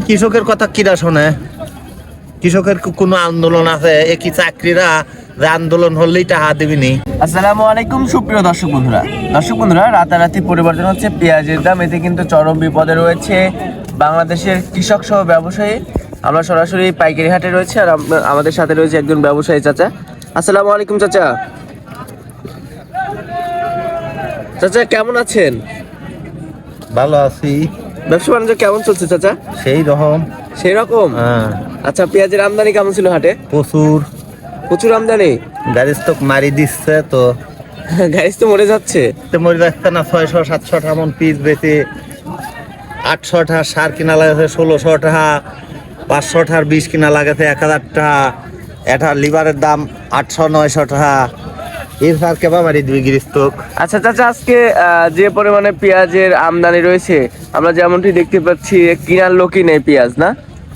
কৃষকের কথা কিরা শোনে? কৃষকের কোনো আন্দোলন আছে? একই চাকরিরা যে আন্দোলন হলেই টাকা দিবিনি। আসসালামু আলাইকুম সুপ্রিয় দর্শক বন্ধুরা, রাতারাতি পরিবর্তন হচ্ছে পেঁয়াজের দাম। এতে কিন্তু চরম বিপদে রয়েছে বাংলাদেশের কৃষক সহ ব্যবসায়ী। আমরা সরাসরি পাইকারি হাটে রয়েছে, আর আমাদের সাথে রয়েছে একজন ব্যবসায়ী চাচা। আসসালামু আলাইকুম চাচা। চাচা কেমন আছেন? ভালো আছি। ব্যবসা বাণিজ্য কেমন চলছে চাচা? সেই রকম। আচ্ছা, পেঁয়াজের আমদানি কেমন ছিল হাটে? প্রচুর আমদানি। গাড়ি স্টক মারি দিচ্ছে তো। গাড়ি তো মরে যাচ্ছে। মরে যাচ্ছে না, 600-700 টাকা মন পিস বেশি, 800 টাকা সার কিনা লাগেছে, 1600 টাকা, 500 টাকার 20 কিনা লাগেছে, 1000 টাকা। এটা লিভারের দাম 800-900 টাকা। এর সার কেবা মারি দিবি গিরিস্তক। আচ্ছা চাচা, আজকে যে পরিমাণে পেঁয়াজের আমদানি রয়েছে, আমরা যেমনটি দেখতে পাচ্ছি কিনার লোকই নেই পেঁয়াজ, না?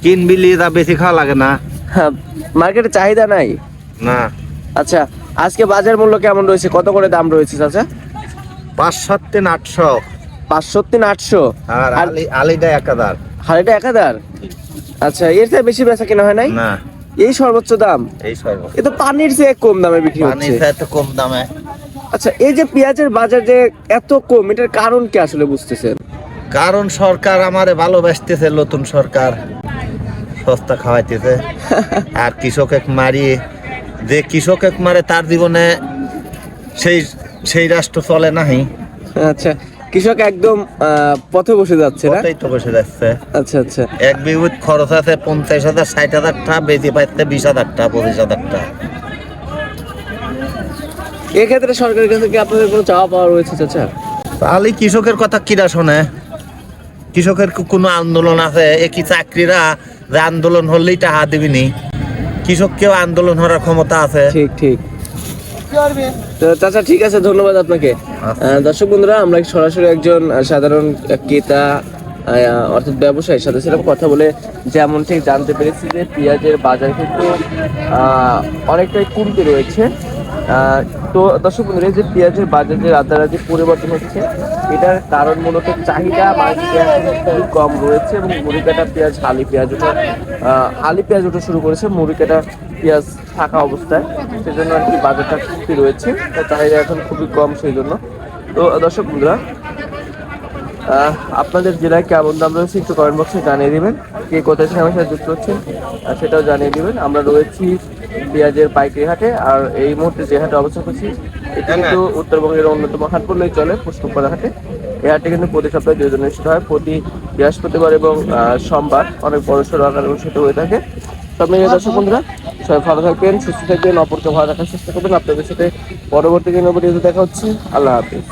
কিনবিলি তা বেশি খাওয়া লাগে না। মার্কেটে চাহিদা নাই না। আচ্ছা, আজকে বাজার মূল্য কেমন রয়েছে? কত করে দাম রয়েছে চাচা? 500-800। 500-800। আর আলিটা 1000। হাড়িটা 1000। আচ্ছা, এর চেয়ে বেশি বেচা কিনা হয় নাই? না, এই সর্বোচ্চ দাম। এই সর্বোচ্চ। এ তো পানির চেয়ে কম দামে বিক্রি হচ্ছে। পানির চেয়ে এত কম দামে। আচ্ছা, এই যে পেঁয়াজের বাজার যে এত কম, এটার কারণ কি আসলে বুঝতেছেন? কারণ সরকার আমারে ভালোবাসতেছে, নতুন সরকার সস্তা খাওয়াইতেছে। আর কৃষকে মারিয়ে, যে কৃষকে মারে তার জীবনে সেই রাষ্ট্র চলে নাহি। আচ্ছা, কৃষক একদম পথে বসে যাচ্ছে না? পথেই তো বসে যাচ্ছে। আচ্ছা আচ্ছা। এক বিঘত খরচ আছে 50,000-60,000 টাকা, বেশি পাইতে 20,000 টাকা, 25,000 টাকা। এক্ষেত্রে সরকারের কাছে কি আপনাদের কোনো চাওয়া পাওয়া রয়েছে চাচা? তাহলে কৃষকের কথা কিরা শোনে? কৃষকের কোনো আন্দোলন আছে? একই চাকরিরা যে আন্দোলন হলেই টাকা দিবিনি। কৃষককেও আন্দোলন হওয়ার ক্ষমতা আছে। ঠিক ঠিক। তো চাচা ঠিক আছে, ধন্যবাদ আপনাকে। দর্শক বন্ধুরা, আমরা সরাসরি একজন সাধারণ ক্রেতা অর্থাৎ ব্যবসায়ীর সাথে সেরকম কথা বলে যেমন ঠিক জানতে পেরেছি যে পেঁয়াজের বাজার কিন্তু অনেকটাই কমতে রয়েছে। তো দর্শক বন্ধুরা, যে পেঁয়াজের বাজার যে রাতারাতি পরিবর্তন হচ্ছে, এটার কারণ মূলত চাহিদা খুবই কম রয়েছে এবং মুড়িকাটা পেঁয়াজ, হালি পেঁয়াজ ওঠা শুরু করেছে। মুড়িকাটা পেঁয়াজ থাকা অবস্থায়, সেজন্য আর কি বাজারটা কমতে রয়েছে, চাহিদা এখন খুবই কম সেই জন্য। তো দর্শক বন্ধুরা, আপনাদের জেলায় কেমন দাম রয়েছে একটু কমেন্ট বক্সে জানিয়ে দিবেন। কে কোথায় থেকে আমার সাথে যুক্ত হচ্ছেন সেটাও জানিয়ে দিবেন। আমরা রয়েছি পেঁয়াজের পাইকারি হাটে, আর এই মুহূর্তে যে হাটে অবস্থান করছি এটা কিন্তু উত্তরবঙ্গের অন্যতম হাট বললেই চলে, পুষ্পপাড়া হাটে। এই হাটে কিন্তু প্রতি সপ্তাহে 2 দিন অনুষ্ঠিত হয়, প্রতি বৃহস্পতিবার এবং সোমবার অনেক বড় সড়ো আকারে অনুষ্ঠিত হয়ে থাকে। সব মিলিয়ে দর্শক বন্ধুরা, সবাই ভালো থাকবেন, সুস্থ থাকবেন, অপরকে ভালো রাখার চেষ্টা করবেন। আপনাদের সাথে পরবর্তী দিনে দেখা হচ্ছে। আল্লাহ হাফিজ।